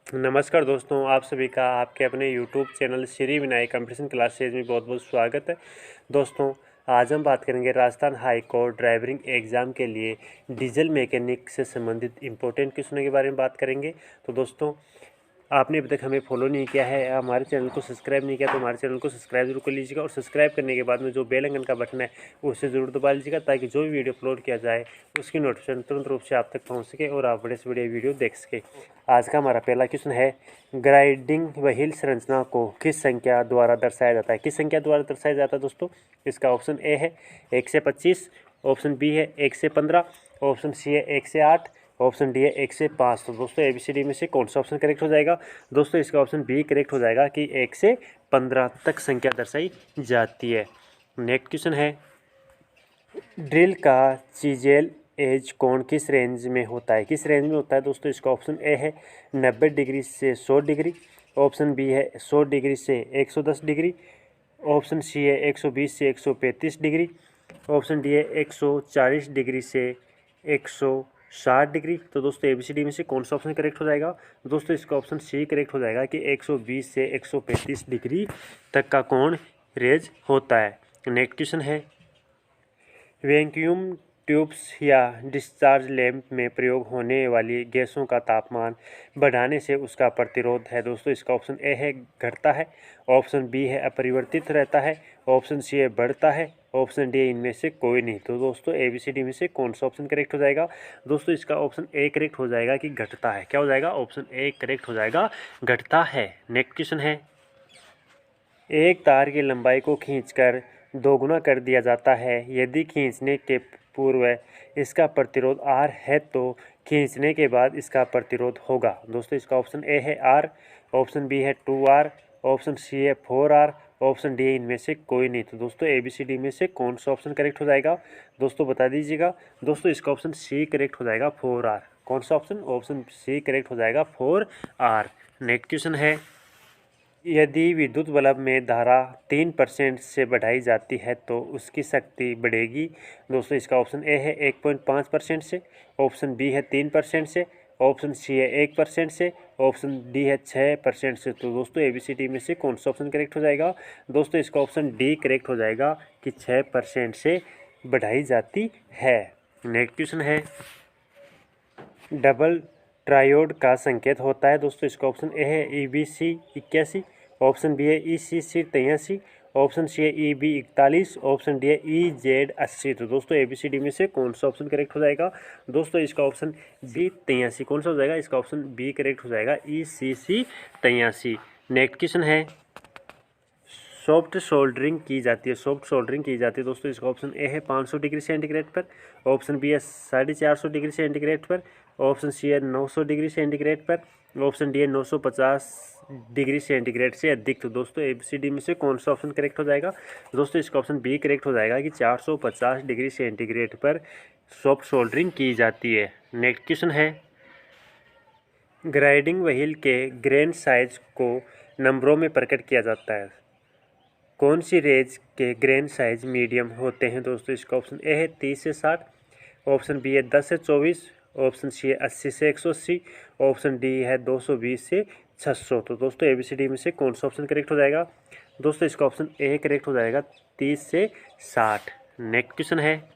नमस्कार दोस्तों, आप सभी का आपके अपने YouTube channel Shri Vinayak competition classes में बहुत बहुत स्वागत है। दोस्तों, आज हम बात करेंगे Rajasthan high court driving exam के लिए डीजल मैकेनिक से संबंधित इम्पोर्टेंट क्वेश्चनों के बारे में बात करेंगे। तो दोस्तों, आपने अभी तक हमें फॉलो नहीं किया है, हमारे चैनल को सब्सक्राइब नहीं किया तो हमारे चैनल को सब्सक्राइब जरूर कर लीजिएगा और सब्सक्राइब करने के बाद में जो बेल आइकन का बटन है उसे ज़रूर दबा लीजिएगा ताकि जो भी वीडियो अपलोड किया जाए उसकी नोटिफिकेशन तुरंत रूप से आप तक पहुंच सके और आप बड़े से बड़े वीडियो देख सके। आज का हमारा पहला क्वेश्चन है, ग्राइंडिंग व्हील संरचना को किस संख्या द्वारा दर्शाया जाता है? किस संख्या द्वारा दर्शाया जाता है दोस्तों? इसका ऑप्शन ए है 1 से 25, ऑप्शन बी है 1 से 15, ऑप्शन सी है 1 से 8, ऑप्शन डी है 1 से 5। तो दोस्तों ABCD में से कौन सा ऑप्शन करेक्ट हो जाएगा? दोस्तों इसका ऑप्शन बी करेक्ट हो जाएगा कि 1 से 15 तक संख्या दर्शाई जाती है। नेक्स्ट क्वेश्चन है, ड्रिल का चीजेल एज कोण किस रेंज में होता है? किस रेंज में होता है दोस्तों? इसका ऑप्शन ए है 90 डिग्री से 100 डिग्री, ऑप्शन बी है 100 डिग्री से 110 डिग्री, ऑप्शन सी है 120 से 135 डिग्री, ऑप्शन डी है 140 डिग्री से 160 डिग्री। तो दोस्तों ABCD में से कौन सा ऑप्शन करेक्ट हो जाएगा? दोस्तों इसका ऑप्शन सी करेक्ट हो जाएगा कि 120 से 135 डिग्री तक का कोण रेज होता है। नेक्स्ट क्वेश्चन है, वैक्यूम ट्यूब्स या डिस्चार्ज लैंप में प्रयोग होने वाली गैसों का तापमान बढ़ाने से उसका प्रतिरोध है दोस्तों। इसका ऑप्शन ए है घटता है, ऑप्शन बी है अपरिवर्तित रहता है, ऑप्शन सी है बढ़ता है, ऑप्शन डी इनमें से कोई नहीं। तो दोस्तों ABCD में से कौन सा ऑप्शन करेक्ट हो जाएगा? दोस्तों इसका ऑप्शन ए करेक्ट हो जाएगा कि घटता है। क्या हो जाएगा? ऑप्शन ए करेक्ट हो जाएगा, घटता है। नेक्स्ट क्वेश्चन है, एक तार की लंबाई को खींचकर दोगुना कर दिया जाता है। यदि खींचने के पूर्व इसका प्रतिरोध R है तो खींचने के बाद इसका प्रतिरोध होगा। दोस्तों इसका ऑप्शन ए है R, ऑप्शन बी है 2R, ऑप्शन सी है 4R, ऑप्शन डी इनमें से कोई नहीं। तो दोस्तों ABCD में से कौन सा ऑप्शन करेक्ट हो जाएगा? दोस्तों बता दीजिएगा। दोस्तों इसका ऑप्शन सी करेक्ट हो जाएगा 4R। कौन सा ऑप्शन? ऑप्शन सी करेक्ट हो जाएगा 4R। नेक्स्ट क्वेश्चन है, यदि विद्युत बल्ब में धारा 3% से बढ़ाई जाती है तो उसकी शक्ति बढ़ेगी। दोस्तों इसका ऑप्शन ए है 1.5% से, ऑप्शन बी है 3% से, ऑप्शन सी है 1% से, ऑप्शन डी है 6% से। तो दोस्तों ABCD में से कौन सा ऑप्शन करेक्ट हो जाएगा? दोस्तों इसका ऑप्शन डी करेक्ट हो जाएगा कि 6% से बढ़ाई जाती है। नेक्स्ट क्वेश्चन है, डबल ट्रायोड का संकेत होता है। दोस्तों इसका ऑप्शन ए है EBC 81, ऑप्शन बी है ECC 83, ऑप्शन सी है EB 41, ऑप्शन डी है EZ 80। तो दोस्तों ABCD में से कौन सा ऑप्शन करेक्ट हो जाएगा? दोस्तों इसका ऑप्शन बी 83। कौन सा हो जाएगा? इसका ऑप्शन बी करेक्ट हो जाएगा, ECC 83। नेक्स्ट क्वेश्चन है, सॉफ्ट सोल्डरिंग की जाती है। सॉफ्ट सोल्डरिंग की जाती है दोस्तों इसका ऑप्शन ए है 500 डिग्री सेंटीग्रेड पर, ऑप्शन बी है 450 डिग्री सेंटीग्रेड पर, ऑप्शन सी है 900 डिग्री सेंटीग्रेड पर, ऑप्शन डी है 950 डिग्री सेंटीग्रेड से अधिक। तो दोस्तों ABCD में से कौन सा ऑप्शन करेक्ट हो जाएगा? दोस्तों इसका ऑप्शन बी करेक्ट हो जाएगा कि 450 डिग्री सेंटीग्रेड पर सॉफ्ट सोल्डरिंग की जाती है। नेक्स्ट क्वेश्चन है, ग्राइंडिंग व्हील के ग्रेन साइज को नंबरों में प्रकट किया जाता है। कौन सी रेंज के ग्रेन साइज मीडियम होते हैं? दोस्तों इसका ऑप्शन ए है 30 से 60, ऑप्शन बी है 10 से 24, ऑप्शन सी है 80 से 180, ऑप्शन डी है 220 से 600। तो दोस्तों ABCD में से कौन सा ऑप्शन करेक्ट हो जाएगा? दोस्तों इसका ऑप्शन ए करेक्ट हो जाएगा 30 से 60। नेक्स्ट क्वेश्चन है,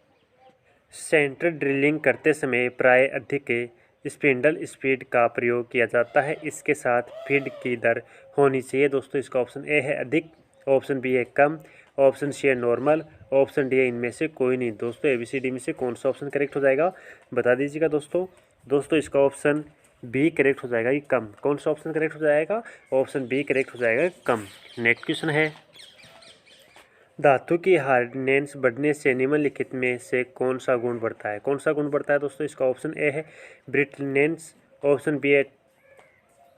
सेंटर ड्रिलिंग करते समय प्राय अधिक स्पिंडल स्पीड का प्रयोग किया जाता है, इसके साथ फीड की दर होनी चाहिए। दोस्तों इसका ऑप्शन ए है अधिक, ऑप्शन बी है कम, ऑप्शन सी है नॉर्मल, ऑप्शन डी है इनमें से कोई नहीं। दोस्तों ABCD में से कौन सा ऑप्शन करेक्ट हो जाएगा? बता दीजिएगा दोस्तों। दोस्तों इसका ऑप्शन बी करेक्ट हो जाएगा कि कम। कौन सा ऑप्शन करेक्ट हो जाएगा? ऑप्शन बी करेक्ट हो जाएगा कम। नेक्स्ट क्वेश्चन है, धातु की हार्डनेस बढ़ने से निम्नलिखित में से कौन सा गुण बढ़ता है? कौन सा गुण बढ़ता है दोस्तों? इसका ऑप्शन ए है ब्रिटलनेस, ऑप्शन बी है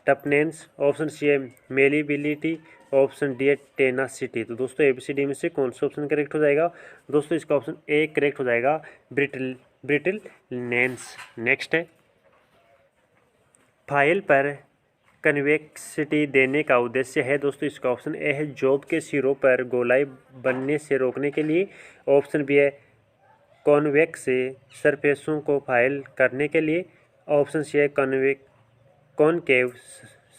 टफनेस, ऑप्शन सी है मेलिबिलिटी, ऑप्शन डी है टेनासिटी। तो दोस्तों ABCD में से कौन सा ऑप्शन करेक्ट हो जाएगा? दोस्तों इसका ऑप्शन ए करेक्ट हो जाएगा, ब्रिटलनेस। नेक्स्ट है, फाइल पर कन्वेक्सिटी देने का उद्देश्य है। दोस्तों इसका ऑप्शन ए है जॉब के सिरों पर गोलाई बनने से रोकने के लिए, ऑप्शन बी है कॉन्वेक्स सरफेसों को फाइल करने के लिए, ऑप्शन सी है कॉन्केव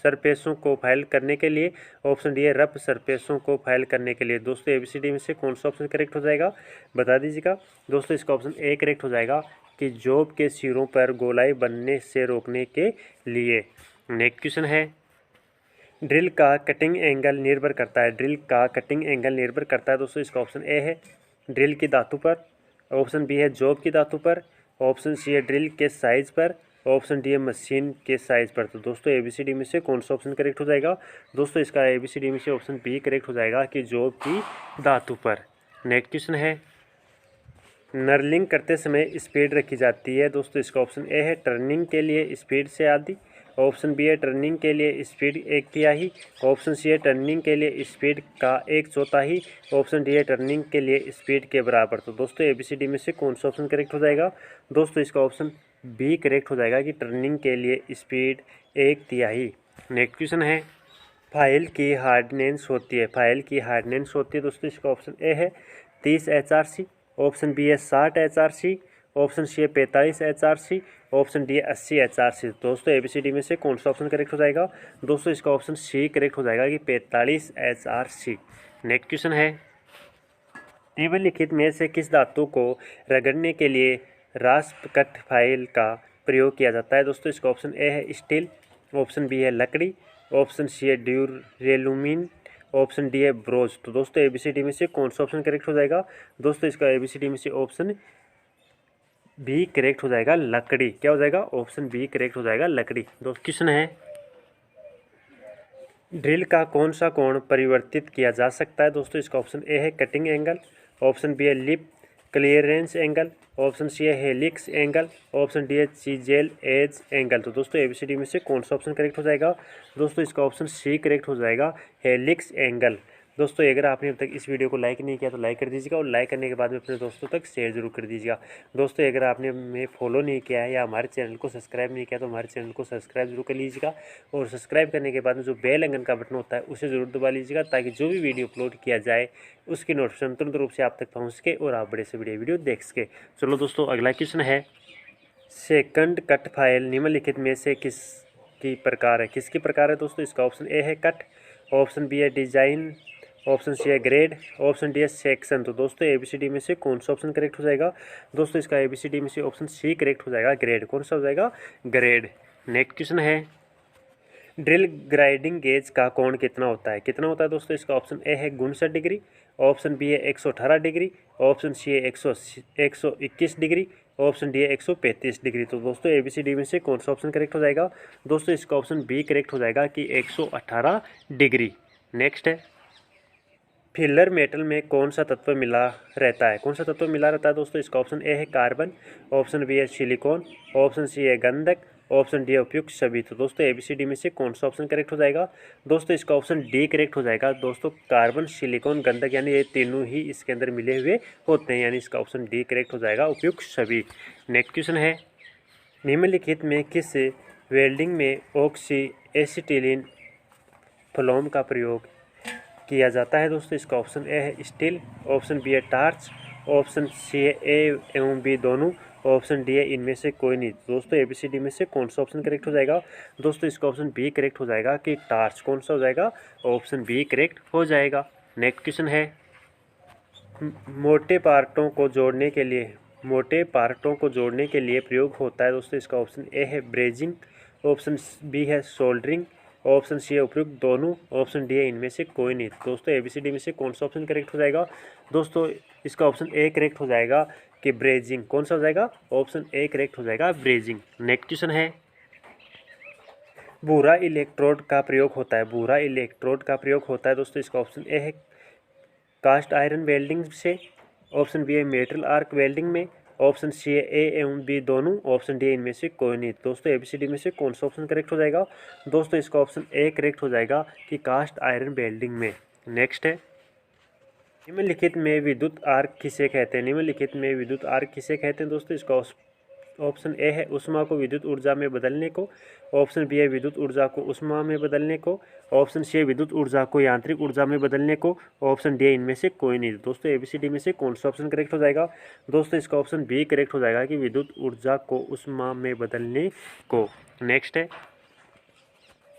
सरफेसों को फाइल करने के लिए, ऑप्शन डी है रफ सरफेसों को फाइल करने के लिए। दोस्तों ABCD में से कौन सा ऑप्शन करेक्ट हो जाएगा, बता दीजिएगा। दोस्तों इसका ऑप्शन ए करेक्ट हो जाएगा कि जॉब के सिरों पर गोलाई बनने से रोकने के लिए। नेक्स्ट क्वेश्चन है, ड्रिल का कटिंग एंगल निर्भर करता है, ड्रिल का कटिंग एंगल निर्भर करता है। दोस्तों इसका ऑप्शन ए है ड्रिल की धातु पर, ऑप्शन बी है जॉब की धातु पर, ऑप्शन सी है ड्रिल के साइज पर, ऑप्शन डी है मशीन के साइज पर। तो दोस्तों ABCD में से कौन सा ऑप्शन करेक्ट हो जाएगा। दोस्तों इसका ABCD में से ऑप्शन बी करेक्ट हो जाएगा कि जॉब की धातु पर। नेक्स्ट क्वेश्चन है, नर्लिंग करते समय स्पीड रखी जाती है। दोस्तों इसका ऑप्शन ए है टर्निंग के लिए स्पीड से आधी, ऑप्शन बी है टर्निंग के लिए स्पीड 1/3, ऑप्शन सी है टर्निंग के लिए स्पीड का 1/4, ऑप्शन डी है टर्निंग के लिए स्पीड के बराबर। तो दोस्तों ABCD में से कौन सा ऑप्शन करेक्ट हो जाएगा। दोस्तों इसका ऑप्शन बी करेक्ट हो जाएगा कि टर्निंग के लिए स्पीड 1/3। नेक्स्ट क्वेश्चन है, फाइल की हार्डनेस होती है, फाइल की हार्डनेस होती है। दोस्तों इसका ऑप्शन ए है 30 HRC, ऑप्शन बी है 60 HRC, ऑप्शन सी है 45 HRC, ऑप्शन डी है 80 HRC। दोस्तों ABCD में से कौन सा ऑप्शन करेक्ट हो जाएगा। दोस्तों इसका ऑप्शन सी करेक्ट हो जाएगा कि 45 HRC। नेक्स्ट क्वेश्चन है, निम्नलिखित में से किस धातु को रगड़ने के लिए रास्प कट फाइल का प्रयोग किया जाता है। दोस्तों इसका ऑप्शन ए है स्टील, ऑप्शन बी है लकड़ी, ऑप्शन सी है ड्यूरेलुमिन, ऑप्शन डी है ब्रोंज। तो दोस्तों ABCD में से कौन सा ऑप्शन करेक्ट हो जाएगा। दोस्तों इसका ABCD में से ऑप्शन बी करेक्ट हो जाएगा लकड़ी। क्या हो जाएगा, ऑप्शन बी करेक्ट हो जाएगा लकड़ी। दोस्तों क्वेश्चन है, ड्रिल का कौन सा कोण परिवर्तित किया जा सकता है। दोस्तों इसका ऑप्शन ए है कटिंग एंगल, ऑप्शन बी है lip clearance angle, option C है हेलिक्स एंगल, ऑप्शन डी है चीजेल एज एंगल। तो दोस्तों ABCD में से कौन सा ऑप्शन करेक्ट हो जाएगा। दोस्तों इसका ऑप्शन सी करेक्ट हो जाएगा हेलिक्स एंगल। दोस्तों अगर आपने अब तक इस वीडियो को लाइक नहीं किया तो लाइक कर दीजिएगा, और लाइक करने के बाद में अपने दोस्तों तक शेयर जरूर कर दीजिएगा। दोस्तों अगर आपने हमें फॉलो नहीं किया है या हमारे चैनल को सब्सक्राइब नहीं किया तो हमारे चैनल को सब्सक्राइब जरूर कर लीजिएगा, और सब्सक्राइब करने के बाद में जो बेल आइकन का बटन होता है उसे ज़रूर दबा लीजिएगा, ताकि जो भी वीडियो अपलोड किया जाए उसकी नोटिफिकेशन तुरंत रूप से आप तक पहुँच सके और आप बड़े से बड़े वीडियो देख सके। चलो दोस्तों अगला क्वेश्चन है, सेकंड कट फाइल निम्नलिखित में से किसकी प्रकार है, किसकी प्रकार है। दोस्तों इसका ऑप्शन ए है कट, ऑप्शन बी है डिजाइन, ऑप्शन सी है ग्रेड, ऑप्शन डी है सेक्शन। तो दोस्तों ABCD में से कौन सा ऑप्शन करेक्ट हो जाएगा। दोस्तों इसका ABCD में से ऑप्शन सी करेक्ट हो जाएगा ग्रेड। कौन सा हो जाएगा, ग्रेड। नेक्स्ट क्वेश्चन है, ड्रिल ग्राइंडिंग गेज का कोण कितना होता है, कितना होता है। दोस्तों इसका ऑप्शन ए है 59 डिग्री, ऑप्शन बी है 118 डिग्री, ऑप्शन सी है 121 डिग्री, ऑप्शन डी है 135 डिग्री। तो दोस्तों ABCD में से कौन सा ऑप्शन करेक्ट हो जाएगा। दोस्तों इसका ऑप्शन बी करेक्ट हो जाएगा कि 118 डिग्री। नेक्स्ट है, फिलर मेटल में कौन सा तत्व मिला रहता है, कौन सा तत्व मिला रहता है। दोस्तों इसका ऑप्शन ए है कार्बन, ऑप्शन बी है सिलिकॉन, ऑप्शन सी है गंधक, ऑप्शन डी है उपयुक्त सभी। तो दोस्तों ABCD में से कौन सा ऑप्शन करेक्ट हो जाएगा। दोस्तों इसका ऑप्शन डी करेक्ट हो जाएगा। दोस्तों कार्बन, सिलिकॉन, गंधक यानी ये तीनों ही इसके अंदर मिले हुए होते हैं, यानी इसका ऑप्शन डी करेक्ट हो जाएगा उपयुक्त सभी। नेक्स्ट क्वेश्चन है, निम्नलिखित में किस वेल्डिंग में ऑक्सी एसिटिलीन फ्लोम का प्रयोग किया जाता है। दोस्तों इसका ऑप्शन ए है स्टील, ऑप्शन बी है टार्च, ऑप्शन सी है ए एवं बी दोनों, ऑप्शन डी है इनमें से कोई नहीं। दोस्तों ABCD में से कौन सा ऑप्शन करेक्ट हो जाएगा। दोस्तों इसका ऑप्शन बी करेक्ट हो जाएगा कि टार्च। कौन सा हो जाएगा, ऑप्शन बी करेक्ट हो जाएगा। नेक्स्ट क्वेश्चन है, मोटे पार्टों को जोड़ने के लिए, मोटे पार्टों को जोड़ने के लिए प्रयोग होता है। दोस्तों इसका ऑप्शन ए है ब्रेजिंग, ऑप्शन बी है सोल्डरिंग, ऑप्शन सी है उपयुक्त दोनों, ऑप्शन डी है इनमें से कोई नहीं। दोस्तों ABCD में से कौन सा ऑप्शन करेक्ट हो जाएगा। दोस्तों इसका ऑप्शन ए करेक्ट हो जाएगा कि ब्रेजिंग। कौन सा हो जाएगा, ऑप्शन ए करेक्ट हो जाएगा ब्रेजिंग। नेक्स्ट क्वेश्चन है, भूरा इलेक्ट्रोड का प्रयोग होता है, भूरा इलेक्ट्रोड का प्रयोग होता है। दोस्तों इसका ऑप्शन ए है कास्ट आयरन वेल्डिंग से, ऑप्शन बी है मेटल आर्क वेल्डिंग में, ऑप्शन सी है ए एवं बी दोनों, ऑप्शन डी इनमें से कोई नहीं। दोस्तों ABCD में से कौन सा ऑप्शन करेक्ट हो जाएगा। दोस्तों इसका ऑप्शन ए करेक्ट हो जाएगा कि कास्ट आयरन वेल्डिंग में। नेक्स्ट है, निम्नलिखित में विद्युत आर्क किसे कहते हैं, निम्नलिखित में विद्युत आर्क किसे कहते हैं। दोस्तों इसका ऑप्शन ए है ऊष्मा को विद्युत ऊर्जा में बदलने को, ऑप्शन बी है विद्युत ऊर्जा को ऊष्मा में बदलने को, ऑप्शन सी है विद्युत ऊर्जा को यांत्रिक ऊर्जा में बदलने को, ऑप्शन डी है इनमें से कोई नहीं। दोस्तों ABCD में से कौन सा ऑप्शन करेक्ट हो जाएगा। दोस्तों इसका ऑप्शन बी करेक्ट हो जाएगा कि विद्युत ऊर्जा को ऊष्मा में बदलने को। नेक्स्ट है,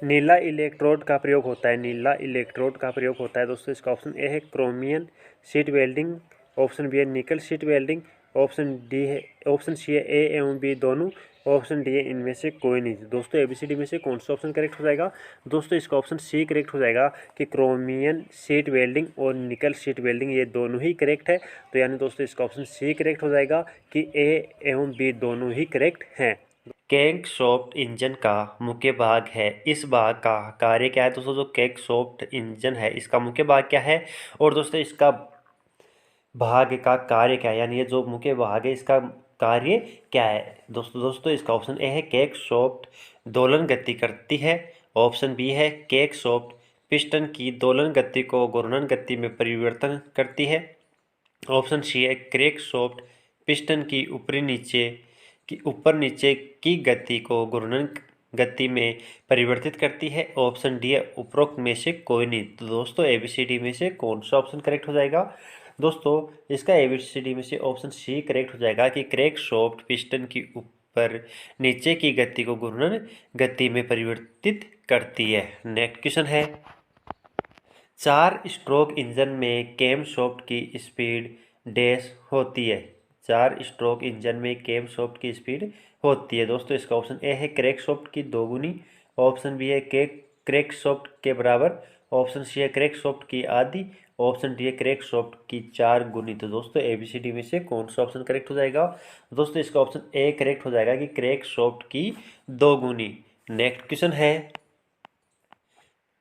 नीला इलेक्ट्रोड का प्रयोग होता है, नीला इलेक्ट्रोड का प्रयोग होता है दोस्तों। इसका ऑप्शन ए है chromium sheet welding, option B है nickel sheet welding, option D है, ऑप्शन सी है ए एवं बी दोनों, ऑप्शन डी है इनमें से कोई नहीं। दोस्तों एबीसीडी में से कौन सा ऑप्शन करेक्ट हो जाएगा? दोस्तों इसका ऑप्शन सी करेक्ट हो जाएगा कि क्रोमियम शीट वेल्डिंग और निकल शीट वेल्डिंग ये दोनों ही करेक्ट है। तो यानी दोस्तों इसका ऑप्शन सी करेक्ट हो जाएगा कि ए एवं बी दोनों ही करेक्ट हैं। क्रैंकशाफ्ट इंजन का मुख्य भाग है, इस भाग का कार्य क्या है दोस्तों? जो क्रैंकशाफ्ट इंजन है इसका मुख्य भाग क्या है, और दोस्तों इसका भाग का कार्य क्या है, यानी ये जो मुख्य भाग है इसका कार्य क्या है दोस्तों? इसका ऑप्शन ए है क्रैंकशाफ्ट दोलन गति करती है, ऑप्शन बी है क्रैंकशाफ्ट पिस्टन की दोलन गति को घूर्णन गति में परिवर्तन करती है, ऑप्शन सी है क्रैंकशाफ्ट पिस्टन की ऊपर नीचे की गति को घूर्णन गति में परिवर्तित करती है, ऑप्शन डी है उपरोक्त में से कोई नहीं। तो दोस्तों एबीसीडी में से कौन सा ऑप्शन करेक्ट हो जाएगा? दोस्तों इसका एबीसीडी में से ऑप्शन सी करेक्ट हो जाएगा कि क्रैंकशाफ्ट पिस्टन की ऊपर नीचे की गति को घूर्णन गति में परिवर्तित करती है। नेक्स्ट क्वेश्चन है, 4 स्ट्रोक इंजन में कैमशाफ्ट की स्पीड डैश होती है। 4 स्ट्रोक इंजन में कैमशाफ्ट की स्पीड होती है दोस्तों। इसका ऑप्शन ए है क्रैंकशाफ्ट की 2 गुनी, ऑप्शन बी है क्रैंकशाफ्ट के बराबर, ऑप्शन सी है क्रैंकशाफ्ट की आधी, ऑप्शन डी है क्रैंकशाफ्ट की 4 गुनी। तो दोस्तों एबीसीडी में से कौन सा ऑप्शन करेक्ट हो जाएगा? दोस्तों इसका ऑप्शन ए करेक्ट हो जाएगा कि क्रैंकशाफ्ट की 2 गुनी। नेक्स्ट क्वेश्चन है,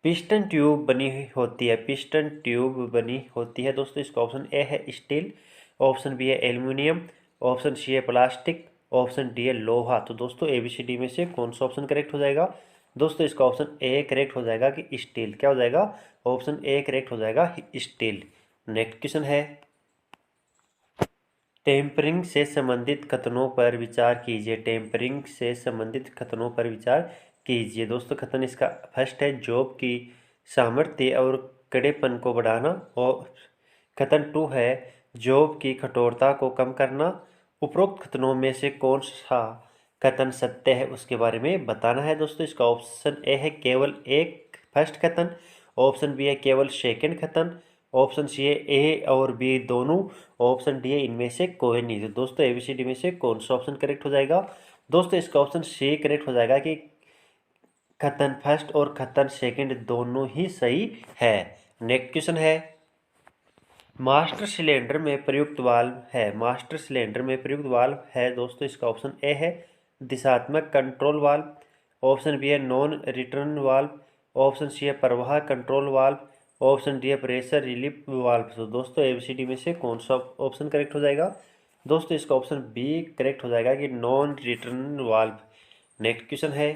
पिस्टन ट्यूब बनी होती है, पिस्टन ट्यूब बनी होती है दोस्तों। इसका ऑप्शन ए है स्टील, ऑप्शन बी है एल्यूमिनियम, ऑप्शन सी है प्लास्टिक, ऑप्शन डी है लोहा। तो दोस्तों एबीसीडी में से कौन सा ऑप्शन करेक्ट हो जाएगा? दोस्तों इसका ऑप्शन ए करेक्ट हो जाएगा कि स्टील। क्या हो जाएगा? ऑप्शन ए करेक्ट हो जाएगा स्टील। नेक्स्ट क्वेश्चन है, टेम्परिंग से संबंधित कथनों पर विचार कीजिए, टेम्परिंग से संबंधित कथनों पर विचार कीजिए दोस्तों। कथन इसका फर्स्ट है जॉब की सामर्थ्य और कड़ेपन को बढ़ाना, और कथन 2 है जॉब की कठोरता को कम करना। उपरोक्त कथनों में से कौन सा कथन सत्य है उसके बारे में बताना है दोस्तों। इसका ऑप्शन ए है केवल एक फर्स्ट कथन, ऑप्शन बी है केवल सेकंड कथन, ऑप्शन सी है ए और बी दोनों, ऑप्शन डी है इनमें से कोई नहीं। तो दोस्तों एबीसीडी में से कौन सा ऑप्शन करेक्ट हो जाएगा? दोस्तों इसका ऑप्शन सी करेक्ट हो जाएगा कि कथन फर्स्ट और कथन सेकंड दोनों ही सही है। नेक्स्ट क्वेश्चन है, मास्टर सिलेंडर में प्रयुक्त वाल्व है, मास्टर सिलेंडर में प्रयुक्त वाल्व है दोस्तों। इसका ऑप्शन ए है दिशात्मक कंट्रोल वाल्व, ऑप्शन बी है non return valve, option C है प्रवाह कंट्रोल वाल्व, ऑप्शन डी है प्रेशर रिलीफ वाल्व। तो दोस्तों एबीसीडी में से कौन सा ऑप्शन करेक्ट हो जाएगा? दोस्तों इसका ऑप्शन बी करेक्ट हो जाएगा कि non return valve. Next question है,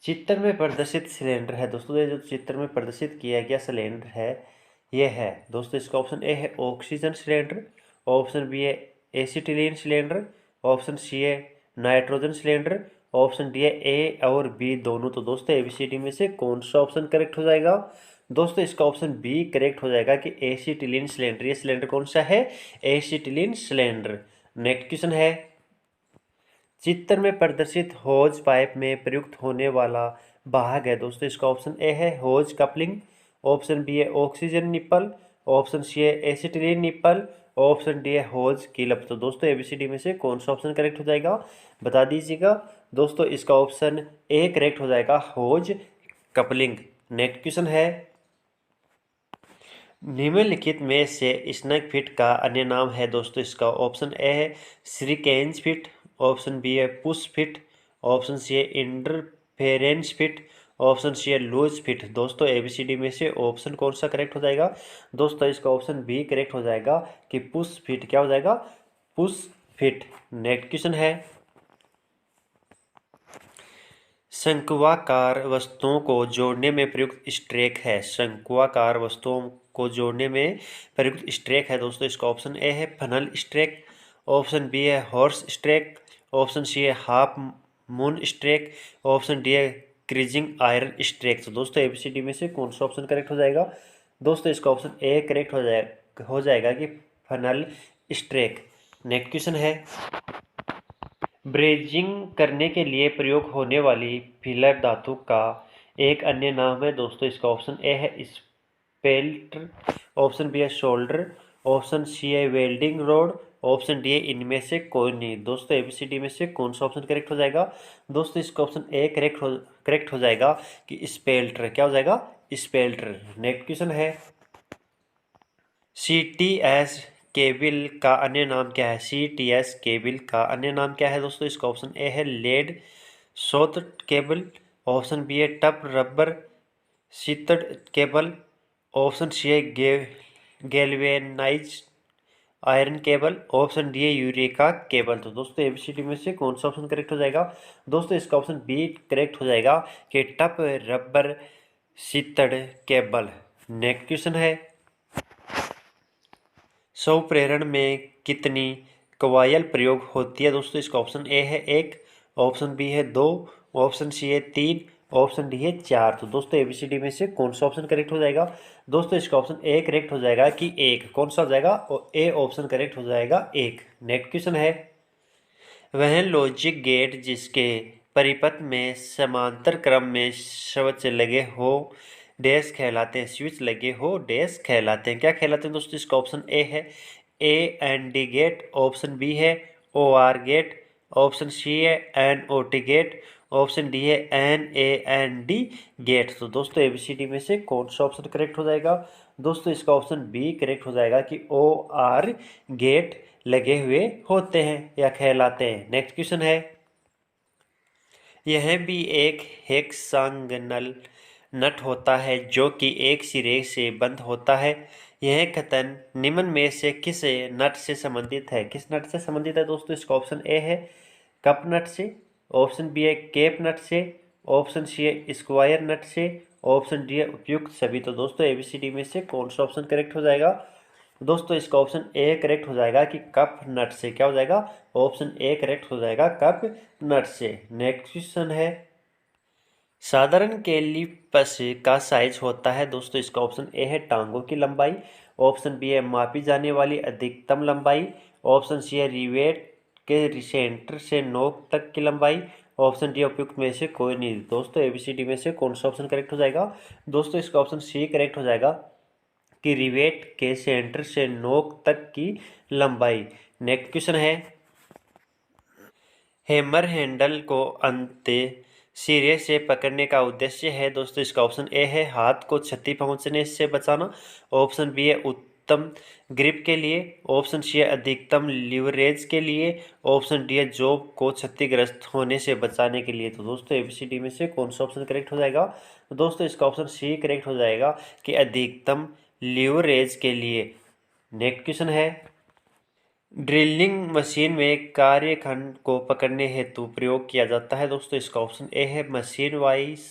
चित्र में प्रदर्शित सिलेंडर है दोस्तों, ये जो चित्र में प्रदर्शित किया गया सिलेंडर है ये है दोस्तों। इसका ऑप्शन ए है ऑक्सीजन सिलेंडर, ऑप्शन बी है एसिटिलीन सिलेंडर, ऑप्शन सी है नाइट्रोजन सिलेंडर, ऑप्शन डी है ए और बी दोनों। तो दोस्तों एबीसीडी में से कौन सा ऑप्शन करेक्ट हो जाएगा? दोस्तों इसका ऑप्शन बी करेक्ट हो जाएगा कि एसिटिलीन सिलेंडर। ये सिलेंडर कौन सा है? Acetylene cylinder. नेक्स्ट क्वेश्चन है, चित्र में प्रदर्शित होज पाइप में प्रयुक्त होने वाला भाग है दोस्तों। इसका ऑप्शन ए है होज कपलिंग, ऑप्शन बी है ऑक्सीजन निप्पल, ऑप्शन सी है एसिटिलीन निप्पल, ऑप्शन डी है होज किलप। तो दोस्तों एबीसीडी में से कौन सा ऑप्शन करेक्ट हो जाएगा? बता दीजिएगा। दोस्तों इसका ऑप्शन ए करेक्ट हो जाएगा होज कपलिंग। नेक्स्ट क्वेश्चन है, निम्नलिखित में से स्नैक फिट का अन्य नाम है दोस्तों। इसका ऑप्शन ए है श्रीकेंज फिट, ऑप्शन बी है पुश फिट, ऑप्शन सी है इंटरफेरेंस फिट, ऑप्शन सी है लूज फिट। दोस्तों एबीसीडी में से ऑप्शन कौन सा करेक्ट हो जाएगा? दोस्तों इसका ऑप्शन बी करेक्ट हो जाएगा कि पुश फिट। क्या हो जाएगा? Push fit. नेक्स्ट क्वेश्चन है, शंक्वाकार वस्तुओं को जोड़ने में प्रयुक्त स्ट्रेक है, शंक्वाकार वस्तुओं को जोड़ने में प्रयुक्त स्ट्रेक है दोस्तों। इसका ऑप्शन ए है फनल स्ट्रेक, ऑप्शन बी है हॉर्स स्ट्रेक, ऑप्शन सी है half moon streak, option D है क्रीजिंग आयरन स्ट्रेक। तो दोस्तों एबीसीडी में से कौन सा ऑप्शन करेक्ट हो जाएगा? दोस्तों इसका ऑप्शन ए करेक्ट हो जाएगा कि फनल स्ट्रेक। नेक्स्ट क्वेश्चन है, ब्रेजिंग करने के लिए प्रयोग होने वाली फिलर धातु का एक अन्य नाम है दोस्तों। इसका ऑप्शन ए है स्पेल्टर, ऑप्शन बी है शोल्डर, ऑप्शन सी है वेल्डिंग रोड, ऑप्शन डी है इनमें से कोई नहीं। दोस्तों एबीसीडी में से कौन सा ऑप्शन करेक्ट हो जाएगा? दोस्तों इसका ऑप्शन ए करेक्ट हो जाएगा कि स्पेल्टर। क्या हो जाएगा? स्पेल्टर। नेक्स्ट क्वेश्चन है, CTS केबल का अन्य नाम क्या है? CTS केबल का अन्य नाम क्या है दोस्तों? इसका ऑप्शन ए है lead sheath cable, option B है tough rubber sheathed cable, option C है galvanised iron cable, option D है यूरेका केबल। तो दोस्तों एबीसीडी में से कौन सा ऑप्शन करेक्ट हो जाएगा? दोस्तों इसका ऑप्शन बी करेक्ट हो जाएगा कि tough rubber sheathed cable. Next question है, स्वप्रेरण में कितनी कवायल प्रयोग होती है दोस्तों? इसका ऑप्शन ए है 1, ऑप्शन बी है 2, ऑप्शन सी है 3, ऑप्शन डी है 4। तो दोस्तों एबीसीडी में से कौन सा ऑप्शन करेक्ट हो जाएगा? दोस्तों इसका ऑप्शन ए करेक्ट हो जाएगा कि 1। कौन सा हो जाएगा? और ए ऑप्शन करेक्ट हो जाएगा 1। नेक्स्ट क्वेश्चन है, वह लॉजिक गेट जिसके परिपथ में समांतर क्रम में स्विच लगे हो डैश कहलाते हैं। स्विच लगे हो डैश कहलाते हैं। क्या कहलाते हैं दोस्तों? इसका ऑप्शन ए है AND गेट, ऑप्शन बी है OR गेट, ऑप्शन सी है NOT गेट, ऑप्शन डी है NAND गेट। तो दोस्तों एबीसीडी में से कौन सा ऑप्शन करेक्ट हो जाएगा? दोस्तों इसका ऑप्शन बी करेक्ट हो जाएगा कि OR गेट लगे हुए होते हैं या कहलाते हैं। नेक्स्ट क्वेश्चन है, यह भी एक हेक्सागोनल नट होता है जो कि एक सिरे से बंद होता है। यह कथन निम्न में से किस नट से संबंधित है? किस नट से संबंधित है दोस्तों? इसका ऑप्शन ए है कप नट से, ऑप्शन बी है केप नट से, ऑप्शन सी है स्क्वायर नट से, ऑप्शन डी है उपयुक्त सभी। तो दोस्तों एबीसीडी में से कौन सा ऑप्शन करेक्ट हो जाएगा? दोस्तों इसका ऑप्शन ए करेक्ट हो जाएगा कि कप नट से। क्या हो जाएगा? ऑप्शन ए करेक्ट हो जाएगा कप नट से। नेक्स्ट क्वेश्चन है, साधारण कैलिपर्स का साइज होता है दोस्तों। इसका ऑप्शन ए है टांगों की लंबाई, ऑप्शन बी है मापी जाने वाली अधिकतम लंबाई, ऑप्शन सी है रिवेट के सेंटर से नोक तक की लंबाई, ऑप्शन डी उपयुक्त में से कोई नहीं। दोस्तों एबीसीडी में से कौन सा ऑप्शन करेक्ट हो जाएगा? दोस्तों इसका ऑप्शन सी करेक्ट हो जाएगा कि रिवेट के सेंटर से नोक तक की लंबाई। नेक्स्ट क्वेश्चन है, हैमर हैंडल को अंत सिरे से पकड़ने का उद्देश्य है दोस्तों। इसका ऑप्शन ए है हाथ को क्षति पहुंचने से बचाना, ऑप्शन बी है उत्तम ग्रिप के लिए, ऑप्शन सी है अधिकतम लीवरेज के लिए, ऑप्शन डी है जॉब को क्षतिग्रस्त होने से बचाने के लिए। तो दोस्तों एबीसीडी में से कौन सा ऑप्शन करेक्ट हो जाएगा? तो दोस्तों इसका ऑप्शन सी करेक्ट हो जाएगा कि अधिकतम लीवरेज के लिए। नेक्स्ट क्वेश्चन है, ड्रिलिंग मशीन में कार्यखंड को पकड़ने हेतु प्रयोग किया जाता है दोस्तों। इसका ऑप्शन ए है मशीन वाइज,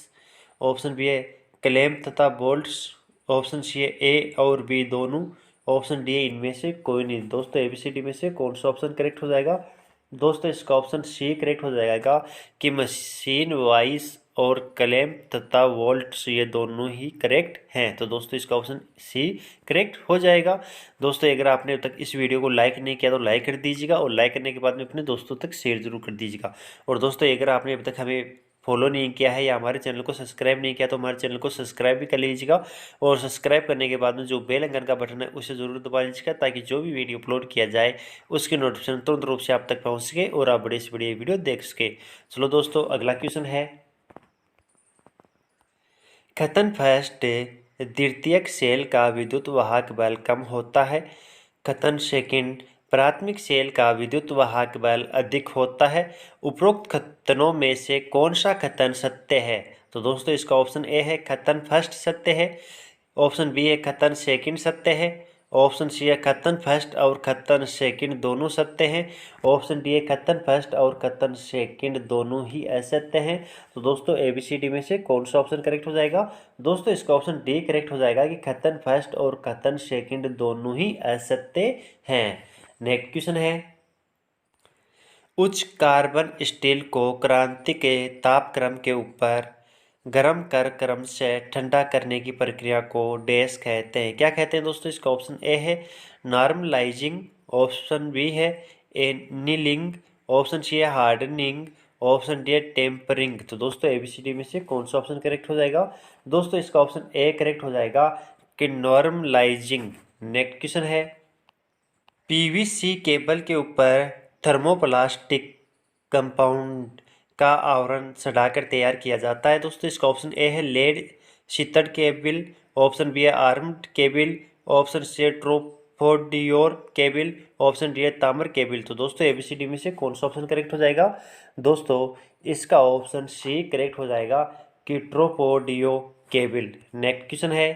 ऑप्शन बी है क्लैंप तथा बोल्ट्स, ऑप्शन सी है ए और बी दोनों, ऑप्शन डी है इनमें से कोई नहीं। दोस्तों एबीसीडी में से कौन सा ऑप्शन करेक्ट हो जाएगा? दोस्तों इसका ऑप्शन सी करेक्ट हो जाएगा कि मशीन वाइज और क्लैंप तथा वोल्ट्स ये दोनों ही करेक्ट हैं। तो दोस्तों इसका ऑप्शन सी करेक्ट हो जाएगा। दोस्तों अगर आपने अब तक इस वीडियो को लाइक नहीं किया तो लाइक कर दीजिएगा, और लाइक करने के बाद में अपने दोस्तों तक शेयर जरूर कर दीजिएगा। और दोस्तों अगर आपने अब तक हमें फॉलो नहीं किया है या हमारे चैनल को सब्सक्राइब नहीं किया तो हमारे चैनल को सब्सक्राइब भी कर लीजिएगा, और सब्सक्राइब करने के बाद में जो बेल आइकन का बटन है उसे ज़रूर दबा लीजिएगा, ताकि जो भी वीडियो अपलोड किया जाए उसकी नोटिफिकेशन तुरंत रूप से आप तक पहुँच सके और आप बड़े से बड़े वीडियो देख सके। चलो दोस्तों अगला क्वेश्चन है, कथन फर्स्ट द्वितीयक सेल का विद्युत वाहक बल कम होता है, कथन सेकंड प्राथमिक सेल का विद्युत वाहक बल अधिक होता है। उपरोक्त कथनों में से कौन सा कथन सत्य है? तो दोस्तों इसका ऑप्शन ए है कथन फर्स्ट सत्य है, ऑप्शन बी है कथन सेकंड सत्य है, ऑप्शन सी है कथन फर्स्ट और कथन सेकंड दोनों सत्य हैं, ऑप्शन डी है कथन फर्स्ट और कथन सेकंड दोनों ही असत्य हैं। तो दोस्तों एबीसीडी में से कौन सा ऑप्शन करेक्ट हो जाएगा? दोस्तों इसका ऑप्शन डी करेक्ट हो जाएगा कि कथन फर्स्ट और कथन सेकंड दोनों ही असत्य हैं। नेक्स्ट क्वेश्चन है, उच्च कार्बन स्टील को क्रांति के तापक्रम के ऊपर गर्म कर क्रम से ठंडा करने की प्रक्रिया को डैश कहते हैं। क्या कहते हैं दोस्तों? इसका ऑप्शन ए है नॉर्मलाइजिंग, ऑप्शन बी है एनीलिंग, ऑप्शन सी है हार्डनिंग, ऑप्शन डी है टेम्परिंग। तो दोस्तों ABCD में से कौन सा ऑप्शन करेक्ट हो जाएगा? दोस्तों इसका ऑप्शन ए करेक्ट हो जाएगा कि नॉर्मलाइजिंग। नेक्स्ट क्वेश्चन है, PVC केबल के ऊपर थर्मोप्लास्टिक कंपाउंड का आवरण सटाकर तैयार किया जाता है। दोस्तों इसका ऑप्शन ए है लेड शीतड़ केबल, ऑप्शन बी है आर्म्ड केबल, ऑप्शन सी है ट्रोफोडियोर केबल, ऑप्शन डी है ताम्र केबल। तो दोस्तों ABCD में से कौन सा ऑप्शन करेक्ट हो जाएगा? दोस्तों इसका ऑप्शन सी करेक्ट हो जाएगा कि ट्रोफोडियो केबल। नेक्स्ट क्वेश्चन है,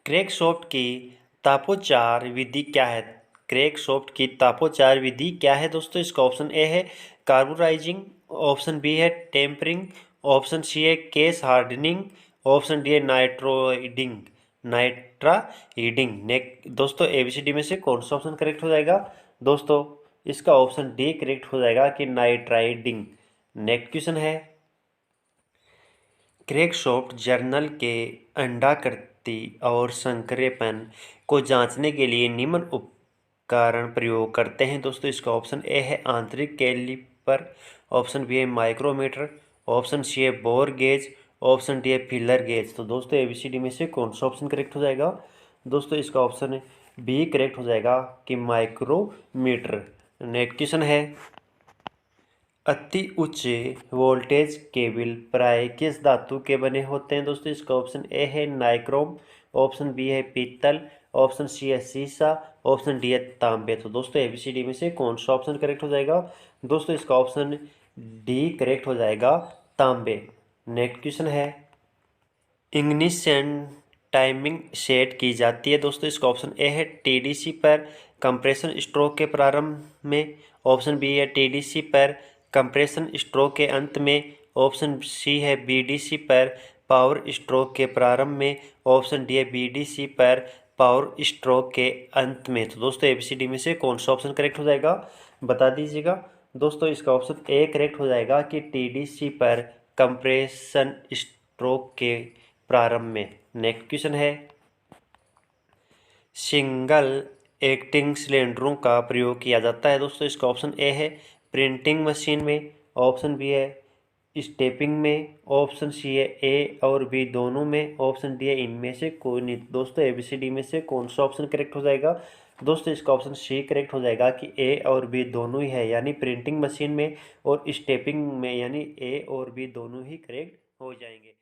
क्रैंकशाफ्ट की तापोचार विधि क्या है? क्रैंकशाफ्ट की तापोचार विधि क्या है? दोस्तों इसका ऑप्शन ए है कार्बोराइजिंग, ऑप्शन बी है टेम्परिंग, ऑप्शन सी है केस हार्डनिंग, ऑप्शन डी है नाइट्रोइडिंग। दोस्तों ABCD में से कौन सा ऑप्शन करेक्ट हो जाएगा? दोस्तों इसका ऑप्शन डी करेक्ट हो जाएगा कि नाइट्राइडिंग। नेक्स्ट क्वेश्चन है, क्रैंकशाफ्ट जर्नल के अंडाकृति और संकरेपन को जांचने के लिए निम्न उपकरण प्रयोग करते हैं। दोस्तों इसका ऑप्शन ए है आंतरिक कैलिपर, ऑप्शन बी है माइक्रोमीटर, ऑप्शन सी है बोर गेज, ऑप्शन डी है फीलर गेज। तो दोस्तों ABCD में से कौन सा ऑप्शन करेक्ट हो जाएगा? दोस्तों इसका ऑप्शन बी करेक्ट हो जाएगा कि माइक्रोमीटर। नेक्स्ट क्वेश्चन है, अति उच्च वोल्टेज केबल प्राय किस धातु के बने होते हैं? दोस्तों इसका ऑप्शन ए है नाइक्रोम, ऑप्शन बी है पीतल, ऑप्शन सी है सीसा, ऑप्शन डी है तांबे। तो दोस्तों ABCD में से कौन सा ऑप्शन करेक्ट हो जाएगा? दोस्तों इसका ऑप्शन डी करेक्ट हो जाएगा तांबे। नेक्स्ट क्वेश्चन है, इग्निशन टाइमिंग सेट की जाती है। दोस्तों इसका ऑप्शन ए है TDC पर कंप्रेशन स्ट्रोक के प्रारंभ में, ऑप्शन बी है TDC पर कंप्रेशन स्ट्रोक के अंत में, ऑप्शन सी है BDC पर पावर स्ट्रोक के प्रारंभ में, ऑप्शन डी है BDC पर पावर स्ट्रोक के अंत में। तो दोस्तों ABCD में से कौन सा ऑप्शन करेक्ट हो जाएगा? बता दीजिएगा। दोस्तों इसका ऑप्शन ए करेक्ट हो जाएगा कि TDC पर कंप्रेशन स्ट्रोक के प्रारंभ में। नेक्स्ट क्वेश्चन है, सिंगल एक्टिंग सिलेंडरों का प्रयोग किया जाता है। दोस्तों इसका ऑप्शन ए है प्रिंटिंग मशीन में, ऑप्शन बी है स्टेपिंग में, ऑप्शन सी है ए और बी दोनों में, ऑप्शन डी है इनमें से कोई नहीं। दोस्तों ABCD में से कौन सा ऑप्शन करेक्ट हो जाएगा? दोस्तों इसका ऑप्शन सी करेक्ट हो जाएगा कि ए और बी दोनों ही है, यानी प्रिंटिंग मशीन में और स्टेपिंग में, यानी ए और बी दोनों ही करेक्ट हो जाएंगे।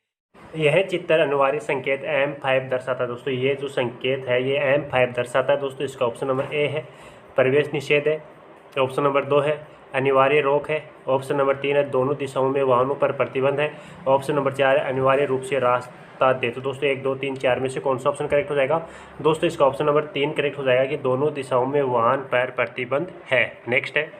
यह चित्र अनिवार्य संकेत M5 दर्शाता है। दोस्तों ये जो संकेत है ये M5 दर्शाता है। दोस्तों इसका ऑप्शन नंबर ए है प्रवेश निषेध है, ऑप्शन नंबर 2 है अनिवार्य रोक है, ऑप्शन नंबर 3 है दोनों दिशाओं में वाहनों पर प्रतिबंध है, ऑप्शन नंबर 4 है अनिवार्य रूप से रास्ता दे। तो दोस्तों 1, 2, 3, 4 में से कौन सा ऑप्शन करेक्ट हो जाएगा? दोस्तों इसका ऑप्शन नंबर 3 करेक्ट हो जाएगा कि दोनों दिशाओं में वाहन पर प्रतिबंध है। नेक्स्ट है,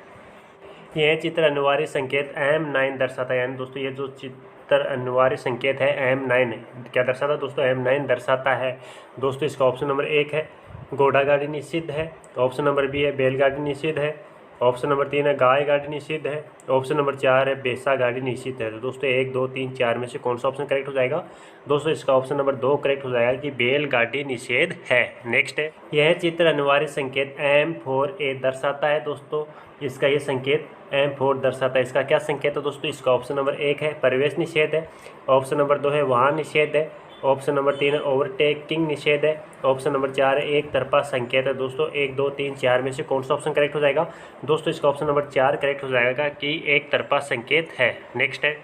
यह चित्र अनिवार्य संकेत M9 दर्शाता है। यानी दोस्तों ये जो चित्र अनिवार्य संकेत है M9 क्या दर्शाता है? दोस्तों M9 दर्शाता है। दोस्तों इसका ऑप्शन नंबर 1 है घोड़ा गाड़ी निषिद्ध है, ऑप्शन नंबर बी है बैलगाड़ी निषिद्ध है, ऑप्शन नंबर 3 है गाय गाड़ी निषिद्ध है, ऑप्शन नंबर 4 है भैंसा गाड़ी निषिद्ध है। तो दोस्तों 1, 2, 3, 4 में से कौन सा ऑप्शन करेक्ट हो जाएगा? दोस्तों इसका ऑप्शन नंबर 2 करेक्ट हो जाएगा कि बैलगाड़ी निषेध है। नेक्स्ट है, यह चित्र अनिवार्य संकेत M4A दर्शाता है। दोस्तों इसका ये संकेत M4 दर्शाता है। इसका क्या संकेत है? दोस्तों इसका ऑप्शन नंबर 1 है प्रवेश निषेध है, ऑप्शन नंबर 2 है वाहन निषेध है, ऑप्शन नंबर 3 है ओवरटेकिंग निषेध है, ऑप्शन नंबर 4 है एक तरफा संकेत है। दोस्तों 1, 2, 3, 4 में से कौन सा ऑप्शन करेक्ट हो जाएगा? दोस्तों इसका ऑप्शन नंबर 4 करेक्ट हो जाएगा कि एक तरफा संकेत है। नेक्स्ट है,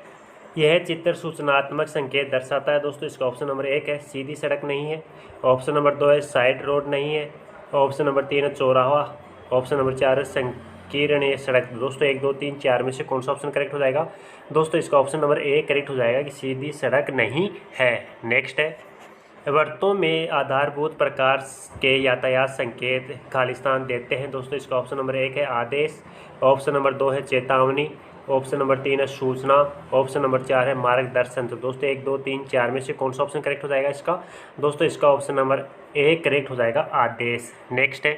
यह चित्र सूचनात्मक संकेत दर्शाता है। दोस्तों इसका ऑप्शन नंबर 1 है सीधी सड़क नहीं है, ऑप्शन नंबर 2 है साइड रोड नहीं है, ऑप्शन नंबर 3 है चौराहा, ऑप्शन नंबर 4 है संकीर्ण सड़क। दोस्तों 1, 2, 3, 4 में से कौन सा ऑप्शन करेक्ट हो जाएगा? दोस्तों इसका ऑप्शन नंबर ए करेक्ट हो जाएगा कि सीधी सड़क नहीं है। नेक्स्ट है, वृत्तों में आधारभूत प्रकार के यातायात संकेत खालिस्तान देते हैं। दोस्तों इसका ऑप्शन नंबर 1 है आदेश, ऑप्शन नंबर 2 है चेतावनी, ऑप्शन नंबर 3 है सूचना, ऑप्शन नंबर 4 है मार्गदर्शन। तो दोस्तों 1, 2, 3, 4 में से कौन सा ऑप्शन करेक्ट हो जाएगा इसका? दोस्तों इसका ऑप्शन नंबर ए करेक्ट हो जाएगा आदेश। नेक्स्ट है,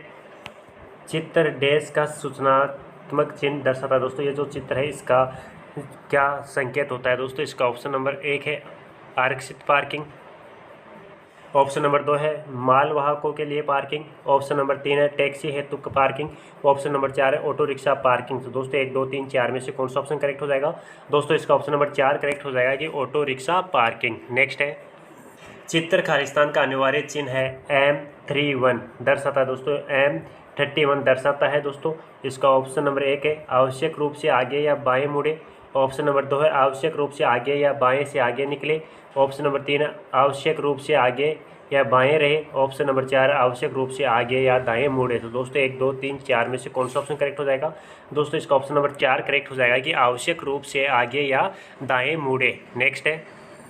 चित्र डैश का सूचनात्मक चिन्ह दर्शाता है। दोस्तों ये जो चित्र है इसका क्या संकेत होता है? दोस्तों इसका ऑप्शन नंबर 1 है आरक्षित पार्किंग, ऑप्शन नंबर 2 है मालवाहकों के लिए पार्किंग। ऑप्शन नंबर 3 है टैक्सी हेतु पार्किंग। ऑप्शन नंबर 4 है ऑटो रिक्शा पार्किंग। तो दोस्तों 1 2 3 4 में से कौन सा ऑप्शन करेक्ट हो जाएगा? दोस्तों इसका ऑप्शन नंबर 4 करेक्ट हो जाएगा कि ऑटो रिक्शा पार्किंग। नेक्स्ट है चित्र खालिस्तान का अनिवार्य चिन्ह है M31 दर्शाता है दोस्तों, M31 दर्शाता है दोस्तों। इसका ऑप्शन नंबर 1 है आवश्यक रूप से आगे या बाएं मुड़े। ऑप्शन नंबर 2 है आवश्यक रूप से आगे या बाएं से आगे निकले। ऑप्शन नंबर 3 है आवश्यक रूप से आगे या बाएं रहे। ऑप्शन नंबर 4 आवश्यक रूप से आगे या दाएं मुड़े। तो दोस्तों 1 2 3 4 में से कौन सा ऑप्शन करेक्ट हो जाएगा? दोस्तों इसका ऑप्शन नंबर 4 करेक्ट हो जाएगा कि आवश्यक रूप से आगे या दाएं मुड़े। नेक्स्ट है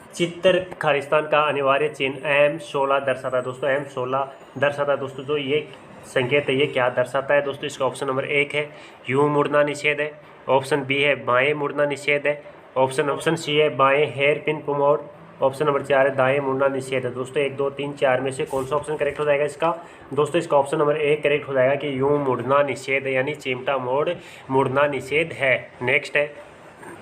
चित्र खालिस्तान का अनिवार्य चिन्ह M16 दर्शाता है दोस्तों, M16 दर्शाता है दोस्तों। जो ये संकेत है ये क्या दर्शाता है दोस्तों? इसका ऑप्शन नंबर 1 है यूं मुड़ना निषेध है। ऑप्शन बी है बाएं मुड़ना निषेध है। ऑप्शन सी है बाएं हेयर पिन मोड़। ऑप्शन नंबर 4 है दाएं मुड़ना निषेध है। दोस्तों 1 2 3 4 में से कौन सा ऑप्शन करेक्ट हो जाएगा इसका? दोस्तों इसका ऑप्शन नंबर 1 करेक्ट हो जाएगा कि यूं मुड़ना निषेध है, यानी चिमटा मोड़ मुड़ना निषेध है। नेक्स्ट है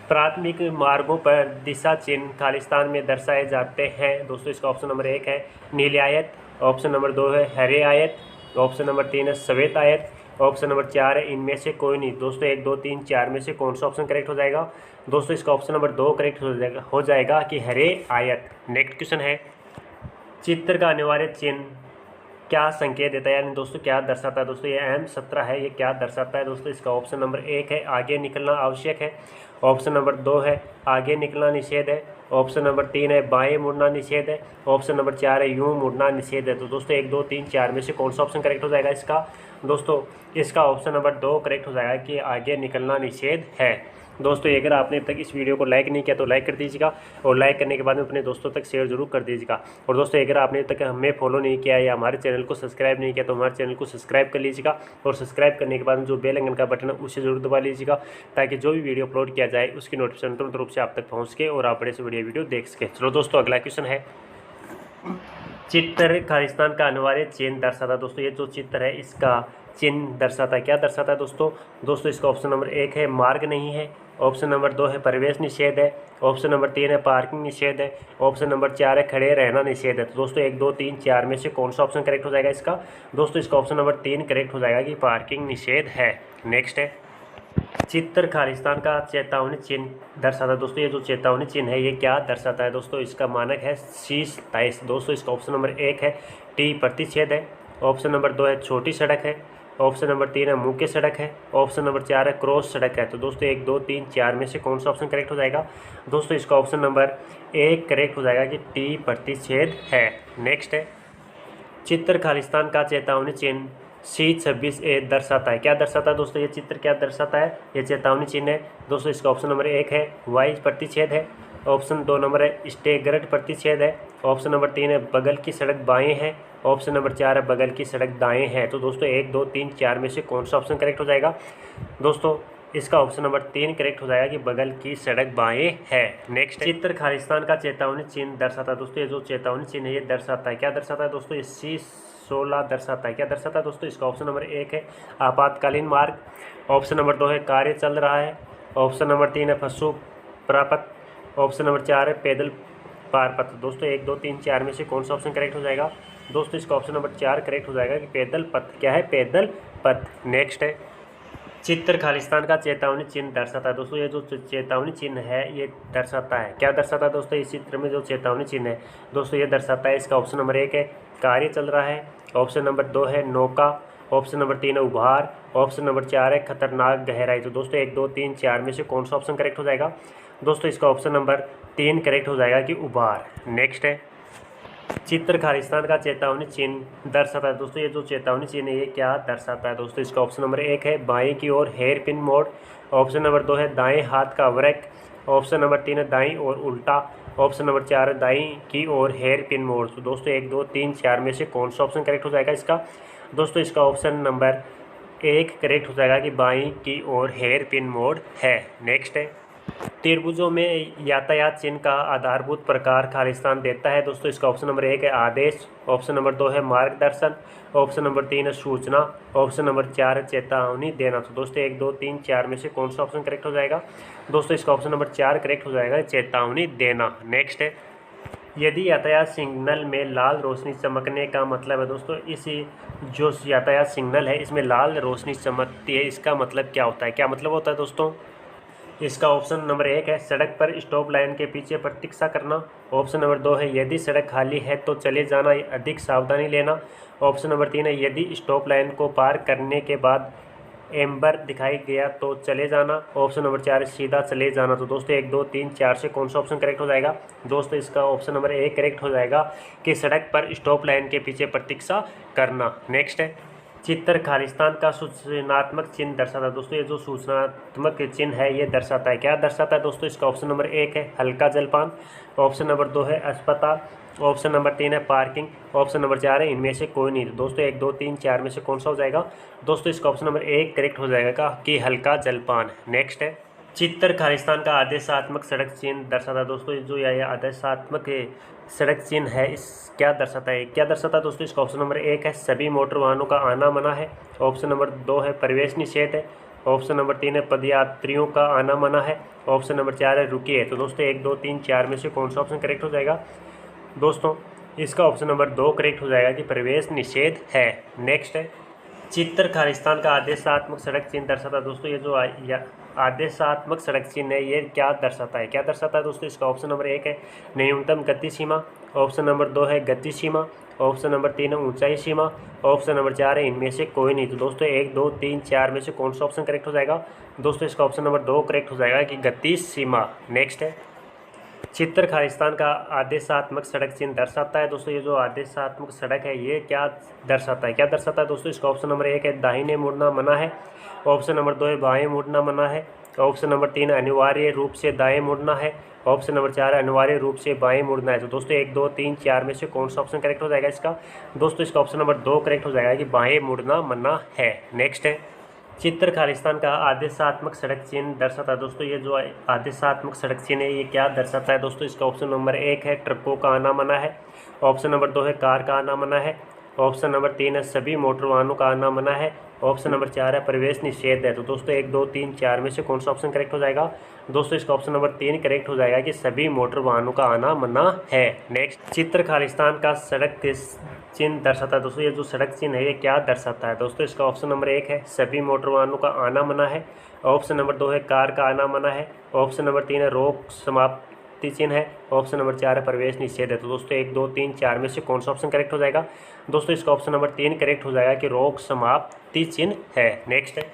प्राथमिक मार्गों पर दिशा चिन्ह खालिस्तान में दर्शाए जाते हैं। दोस्तों इसका ऑप्शन नंबर 1 है नीले आयत। ऑप्शन नंबर 2 है हरे आयत। ऑप्शन नंबर 3 है सफ़ेद आयत। ऑप्शन नंबर 4 है इनमें से कोई नहीं। दोस्तों 1 2 3 4 में से कौन सा ऑप्शन करेक्ट हो जाएगा? दोस्तों इसका ऑप्शन नंबर 2 करेक्ट हो जाएगा कि हरे आयत। नेक्स्ट क्वेश्चन है चित्र का अनिवार्य चिन्ह क्या संकेत देता है, यानी दोस्तों क्या दर्शाता है? दोस्तों ये M17 है, ये क्या दर्शाता है दोस्तों? इसका ऑप्शन नंबर 1 है आगे निकलना आवश्यक है। ऑप्शन नंबर 2 है आगे निकलना निषेध है। ऑप्शन नंबर 3 है बाएं मुड़ना निषेध है। ऑप्शन नंबर 4 है यूं मुड़ना निषेध है। तो दोस्तों 1 2 3 4 में से कौन सा ऑप्शन करेक्ट हो जाएगा इसका? दोस्तों इसका ऑप्शन नंबर 2 करेक्ट हो जाएगा कि आगे निकलना निषेध है। दोस्तों अगर आपने अब तक इस वीडियो को लाइक नहीं किया तो लाइक कर दीजिएगा, और लाइक करने के बाद में अपने दोस्तों तक शेयर जरूर कर दीजिएगा। और दोस्तों अगर आपने अब तक हमें फॉलो नहीं किया या हमारे चैनल को सब्सक्राइब नहीं किया तो हमारे चैनल को सब्सक्राइब कर लीजिएगा, और सब्सक्राइब करने के बाद में जो बेल आइकन का बटन है उसे जरूर दबा लीजिएगा, ताकि जो भी वीडियो अपलोड किया जाए उसकी नोटिफिकेशन तुरंत रूप से आप तक पहुँच के और आप बड़े से बढ़िया वीडियो देख सकें। चलो दोस्तों अगला क्वेश्चन है चित्र खालिस्तान का अनिवार्य चिन्ह दर्शाता है। दोस्तों ये जो चित्र है इसका चिन्ह दर्शाता है, क्या दर्शाता है दोस्तों? दोस्तों इसका ऑप्शन नंबर 1 है मार्ग नहीं है। ऑप्शन नंबर 2 है प्रवेश निषेध है। ऑप्शन नंबर 3 है पार्किंग निषेध है। ऑप्शन नंबर 4 है खड़े रहना निषेध है। तो दोस्तों 1 2 3 4 में से कौन सा ऑप्शन करेक्ट हो जाएगा इसका? दोस्तों इसका ऑप्शन नंबर 3 करेक्ट हो जाएगा कि पार्किंग निषेध है। नेक्स्ट है चित्र खालिस्तान का चेतावनी चिन्ह दर्शाता है। दोस्तों ये जो चेतावनी चिन्ह है ये क्या दर्शाता है दोस्तों? इसका मानक है C27। दोस्तों इसका ऑप्शन नंबर 1 है T प्रतिच्छेद है। ऑप्शन नंबर 2 है छोटी सड़क है। ऑप्शन नंबर 3 है मुख्य सड़क है। ऑप्शन नंबर 4 है क्रॉस सड़क है। तो दोस्तों 1 2 3 4 में से कौन सा ऑप्शन करेक्ट हो जाएगा? दोस्तों इसका ऑप्शन नंबर 1 करेक्ट हो जाएगा कि T प्रतिच्छेद है। नेक्स्ट है चित्र खालिस्तान का चेतावनी चिन्ह C26A दर्शाता है, क्या दर्शाता है दोस्तों? ये चित्र क्या दर्शाता है? ये चेतावनी चिन्ह है। दोस्तों इसका ऑप्शन नंबर 1 है Y प्रतिच्छेद है। ऑप्शन 2 नंबर है स्टेगर्ड प्रतिच्छेद है। ऑप्शन नंबर 3 है बगल की सड़क बाएं है। ऑप्शन नंबर 4 है बगल की सड़क दाएं है। तो दोस्तों 1 2 3 4 में से कौन सा ऑप्शन करेक्ट हो जाएगा? दोस्तों इसका ऑप्शन नंबर 3 करेक्ट हो जाएगा कि बगल की सड़क बाएं है। नेक्स्ट चित्र खालिस्तान का चेतावनी चिन्ह दर्शाता है। दोस्तों ये जो चेतावनी चिन्ह है ये दर्शाता है, क्या दर्शाता है दोस्तों? ये C16 दर्शाता है, क्या दर्शाता है दोस्तों? इसका ऑप्शन नंबर 1 है आपातकालीन मार्ग। ऑप्शन नंबर 2 है कार्य चल रहा है। ऑप्शन नंबर 3 है पशु प्रापत। ऑप्शन नंबर 4 है पैदल पार पथ। दोस्तों 1 2 3 4 में से कौन सा ऑप्शन करेक्ट हो जाएगा? दोस्तों इसका ऑप्शन नंबर 4 करेक्ट हो जाएगा कि पैदल पथ, क्या है? पैदल पथ। नेक्स्ट है चित्र खालिस्तान का चेतावनी चिन्ह दर्शाता है। दोस्तों ये जो चेतावनी चिन्ह है ये दर्शाता है, क्या दर्शाता है दोस्तों? इस चित्र में जो चेतावनी चिन्ह है दोस्तों ये दर्शाता है, इसका ऑप्शन नंबर 1 है कार्य चल रहा है। ऑप्शन नंबर 2 है नौका। ऑप्शन नंबर 3 है उभार। ऑप्शन नंबर 4 है खतरनाक गहराई। तो दोस्तों 1 2 3 4 में से कौन सा ऑप्शन करेक्ट हो जाएगा? दोस्तों इसका ऑप्शन नंबर 3 करेक्ट हो जाएगा कि उभार। नेक्स्ट है चित्र खालिस्तान का चेतावनी चिन्ह दर्शाता है। दोस्तों ये जो चेतावनी चिन्ह है ये क्या दर्शाता है? दोस्तों इसका ऑप्शन नंबर 1 है बाएं की ओर हेयर पिन मोड़। ऑप्शन नंबर 2 है दाएं हाथ का वृक। ऑप्शन नंबर 3 है दाईं ओर उल्टा। ऑप्शन नंबर 4 है दाईं की ओर हेयर पिन मोड़। तो दोस्तों 1 2 3 4 में से कौन सा ऑप्शन करेक्ट हो जाएगा इसका? दोस्तों इसका ऑप्शन नंबर 1 करेक्ट हो जाएगा कि बाईं की ओर हेयर पिन मोड़ है। नेक्स्ट है त्रिभुजों में यातायात चिन्ह का आधारभूत प्रकार खालिस्तान देता है। दोस्तों इसका ऑप्शन नंबर 1 है आदेश। ऑप्शन नंबर 2 है मार्गदर्शन। ऑप्शन नंबर 3 है सूचना। ऑप्शन नंबर 4 है चेतावनी देना। तो दोस्तों 1 2 3 4 में से कौन सा ऑप्शन करेक्ट हो जाएगा? दोस्तों इसका ऑप्शन नंबर 4 करेक्ट हो जाएगा चेतावनी देना। नेक्स्ट है यदि यातायात सिग्नल में लाल रोशनी चमकने का मतलब है दोस्तों, इस जो यातायात सिग्नल है इसमें लाल रोशनी चमकती है, इसका मतलब क्या होता है? क्या मतलब होता है दोस्तों? इसका ऑप्शन नंबर 1 है सड़क पर स्टॉप लाइन के पीछे प्रतीक्षा करना। ऑप्शन नंबर 2 है यदि सड़क खाली है तो चले जाना, अधिक सावधानी लेना। ऑप्शन नंबर 3 है यदि स्टॉप लाइन को पार करने के बाद एम्बर दिखाई गया तो चले जाना। ऑप्शन नंबर 4 है सीधा चले जाना। तो दोस्तों 1, 2, 3, 4 से कौन सा ऑप्शन करेक्ट हो जाएगा? दोस्तों इसका ऑप्शन नंबर 1 करेक्ट हो जाएगा कि सड़क पर स्टॉप लाइन के पीछे प्रतीक्षा करना। नेक्स्ट है चित्र खालिस्तान का सूचनात्मक चिन्ह दर्शाता है। दोस्तों ये जो सूचनात्मक चिन्ह है ये दर्शाता है, क्या दर्शाता है दोस्तों? इसका ऑप्शन नंबर 1 है हल्का जलपान। ऑप्शन नंबर 2 है अस्पताल। ऑप्शन नंबर 3 है पार्किंग। ऑप्शन नंबर 4 है इनमें से कोई नहीं। दोस्तों 1, 2, 3, 4 में से कौन सा हो जाएगा? दोस्तों इसका ऑप्शन नंबर 1 करेक्ट हो जाएगा कि हल्का जलपान। नेक्स्ट है चित्र खालिस्तान का आदेशात्मक सड़क चिन्ह दर्शाता है। दोस्तों जो यह आदेशात्मक सड़क चिन्ह है इस क्या दर्शाता है? क्या दर्शाता है दोस्तों? इसका ऑप्शन नंबर 1 है सभी मोटर वाहनों का आना मना है। ऑप्शन नंबर 2 है प्रवेश निषेध है। ऑप्शन नंबर 3 है पदयात्रियों का आना मना है। ऑप्शन नंबर 4 है रुकिए। तो दोस्तों 1, 2, 3, 4 में से कौन सा ऑप्शन करेक्ट हो जाएगा? दोस्तों इसका ऑप्शन नंबर 2 करेक्ट हो जाएगा कि प्रवेश निषेध है। नेक्स्ट है चित्र खालिस्तान का आदेशात्मक सड़क चिन्ह दर्शाता है। दोस्तों ये जो आदेशात्मक सड़क चिन्ह है ये क्या दर्शाता है? क्या दर्शाता है दोस्तों? इसका ऑप्शन नंबर 1 है न्यूनतम गति सीमा। ऑप्शन नंबर 2 है गति सीमा। ऑप्शन नंबर 3 है ऊंचाई सीमा। ऑप्शन नंबर 4 है इनमें से कोई नहीं। तो दोस्तों 1, 2, 3, 4 में से कौन सा ऑप्शन करेक्ट हो जाएगा? दोस्तों इसका ऑप्शन नंबर 2 करेक्ट हो जाएगा कि गति सीमा। नेक्स्ट है चित्र खालिस्तान का आदेशात्मक सड़क चिन्ह दर्शाता है। दोस्तों ये जो आदेशात्मक सड़क है ये क्या दर्शाता है? क्या दर्शाता है दोस्तों? इसका ऑप्शन नंबर 1 है दाहिने मुड़ना मना है। ऑप्शन नंबर 2 है बाएं मुड़ना मना है। ऑप्शन नंबर 3 अनिवार्य रूप से दाएं मुड़ना है। ऑप्शन नंबर 4 अनिवार्य रूप से बाएं मुड़ना है। तो दोस्तों 1, 2, 3, 4 में से कौन सा ऑप्शन करेक्ट हो जाएगा इसका? दोस्तों इसका ऑप्शन नंबर 2 करेक्ट हो जाएगा कि बाएं मुड़ना मना है। नेक्स्ट है चित्र खालिस्तान का आदेशात्मक सड़क चिन्ह दर्शाता है। दोस्तों ये जो आदेशात्मक सड़क चिन्ह है ये क्या दर्शाता है? दोस्तों इसका ऑप्शन नंबर 1 है ट्रकों का आना मना है। ऑप्शन नंबर 2 है कार का आना मना है। ऑप्शन नंबर 3 है सभी मोटर वाहनों का आना मना है। ऑप्शन नंबर 4 है प्रवेश निषेध है। तो दोस्तों 1, 2, 3, 4 में से कौन सा ऑप्शन करेक्ट हो जाएगा? दोस्तों इसका ऑप्शन नंबर 3 करेक्ट हो जाएगा कि सभी मोटर वाहनों का आना मना है। नेक्स्ट चित्र खालिस्तान का सड़क चिन्ह दर्शाता है। दोस्तों ये जो सड़क चिन्ह है ये क्या दर्शाता है? दोस्तों इसका ऑप्शन नंबर 1 है सभी मोटर वाहनों का आना मना है। ऑप्शन नंबर 2 है कार का आना मना है। ऑप्शन नंबर 3 है रोक समाप्ति चिन्ह है। ऑप्शन नंबर 4 है प्रवेश निषेध है। तो दोस्तों 1, 2, 3, 4 में से कौन सा ऑप्शन करेक्ट हो जाएगा? दोस्तों इसका ऑप्शन नंबर 3 करेक्ट हो जाएगा कि रोक समाप्ति चिन्ह है। नेक्स्ट है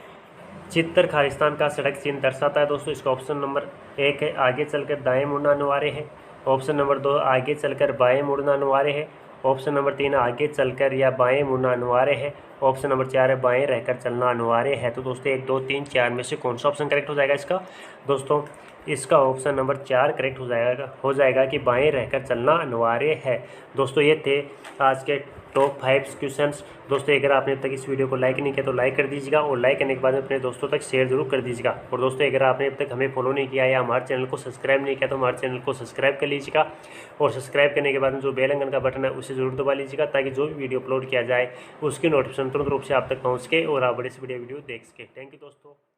चित्र खालिस्तान का सड़क चिन्ह दर्शाता है। दोस्तों इसका ऑप्शन नंबर 1 है आगे चलकर दाएं मुड़ना अनिवार्य है। ऑप्शन नंबर 2 आगे चलकर बाएं मुड़ना अनिवार्य है। ऑप्शन नंबर 3 आगे चलकर या बाएं मुड़ना अनिवार्य है। ऑप्शन नंबर 4 है बाएं रहकर चलना अनिवार्य है। तो दोस्तों 1, 2, 3, 4 में से कौन सा ऑप्शन करेक्ट हो जाएगा इसका? दोस्तों इसका ऑप्शन नंबर 4 करेक्ट हो जाएगा कि बाएं रहकर चलना अनिवार्य है। दोस्तों ये थे आज के टॉप 5 क्वेश्चंस। दोस्तों अगर आपने अब तक इस वीडियो को लाइक नहीं किया तो लाइक कर दीजिएगा और लाइक करने के बाद अपने दोस्तों तक शेयर जरूर कर दीजिएगा। और दोस्तों अगर आपने अब तक हमें फॉलो नहीं किया या हमारे चैनल को सब्सक्राइब नहीं किया तो हमारे चैनल को सब्सक्राइब कर लीजिएगा। और सब्सक्राइब करने के बाद जो बेल आइकन का बटन है उसे जरूर दबा लीजिएगा ताकि जो भी वीडियो अपलोड किया जाए उसकी नोटिफिकेशन तुरंत रूप से आप तक पहुँच के और आप बड़े से बड़े वीडियो देख सकें। थैंक यू दोस्तों।